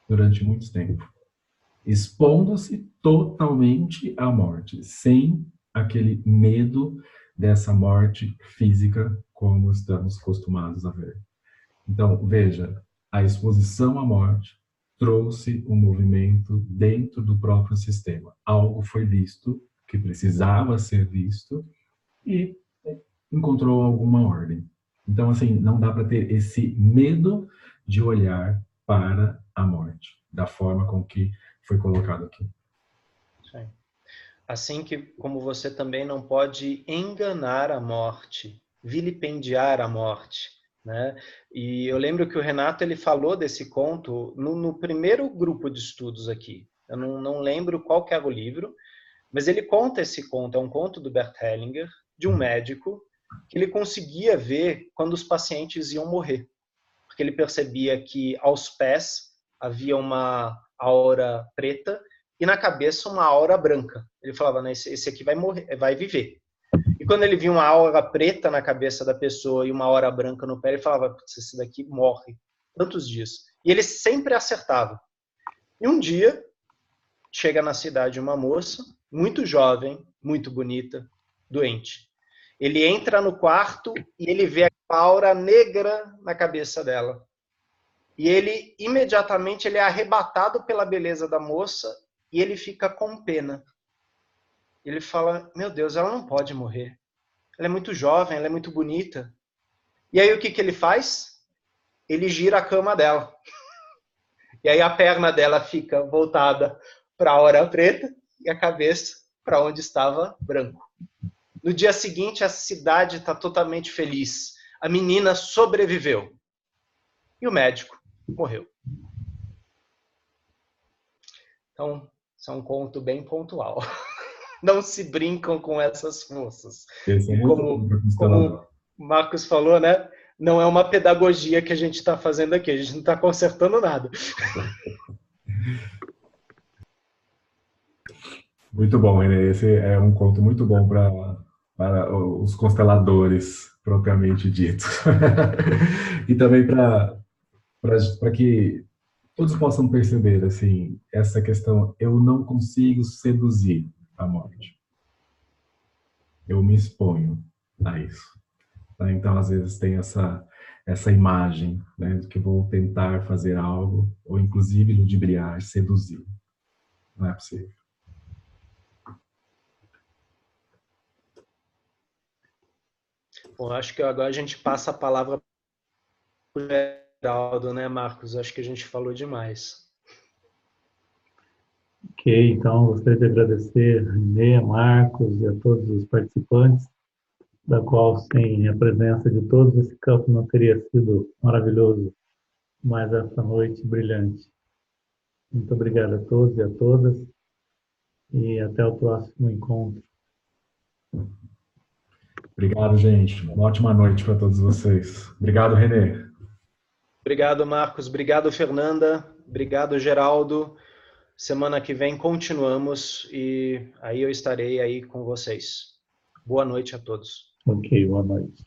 Speaker 5: durante muito tempo, expondo-se totalmente à morte, sem aquele medo dessa morte física como estamos acostumados a ver. Então, veja, a exposição à morte trouxe um movimento dentro do próprio sistema. Algo foi visto que precisava ser visto e encontrou alguma ordem. Então, assim, não dá para ter esse medo de olhar para a morte, da forma com que foi colocado aqui.
Speaker 3: Sim. Assim que, como você também não pode enganar a morte, vilipendiar a morte, né? E eu lembro que o Renato ele falou desse conto no primeiro grupo de estudos aqui. Eu não lembro qual que era o livro, mas ele conta esse conto, é um conto do Bert Hellinger, de um médico, que ele conseguia ver quando os pacientes iam morrer. Porque ele percebia que aos pés havia uma aura preta e na cabeça uma aura branca. Ele falava, né, esse aqui vai morrer, vai viver. E quando ele via uma aura preta na cabeça da pessoa e uma aura branca no pé, ele falava, esse daqui morre tantos dias. E ele sempre acertava. E um dia, chega na cidade uma moça, muito jovem, muito bonita, doente. Ele entra no quarto e ele vê a aura negra na cabeça dela. E ele, imediatamente, ele é arrebatado pela beleza da moça e ele fica com pena. Ele fala, meu Deus, ela não pode morrer. Ela é muito jovem, ela é muito bonita. E aí o que ele faz? Ele gira a cama dela. E aí a perna dela fica voltada para a hora preta e a cabeça para onde estava branco. No dia seguinte, a cidade está totalmente feliz. A menina sobreviveu. E o médico morreu. Então, isso é um conto bem pontual. Não se brincam com essas forças.
Speaker 5: Esse é
Speaker 3: E
Speaker 5: muito
Speaker 3: como
Speaker 5: constelador.
Speaker 3: o Marcos falou, né? Não é uma pedagogia que a gente está fazendo aqui. A gente não está consertando nada.
Speaker 5: Muito bom, René. Esse é um conto muito bom para os consteladores, propriamente dito. E também para que todos possam perceber, assim, essa questão, eu não consigo seduzir a morte. Eu me exponho a isso. Tá? Então, às vezes, tem essa imagem, né, de que eu vou tentar fazer algo, ou inclusive ludibriar, seduzir. Não é possível.
Speaker 3: Bom, acho que agora a gente passa a palavra para o Geraldo, né, Marcos? Acho que a gente falou demais.
Speaker 1: Ok, então gostaria de agradecer a Renê, a Marcos e a todos os participantes, da qual sem a presença de todos esse campo não teria sido maravilhoso, mas essa noite brilhante. Muito obrigado a todos e a todas e até o próximo encontro.
Speaker 5: Obrigado, gente. Uma ótima noite para todos vocês. Obrigado, Renê.
Speaker 3: Obrigado, Marcos. Obrigado, Fernanda. Obrigado, Geraldo. Semana que vem continuamos e aí eu estarei aí com vocês. Boa noite a todos.
Speaker 1: Ok, boa noite.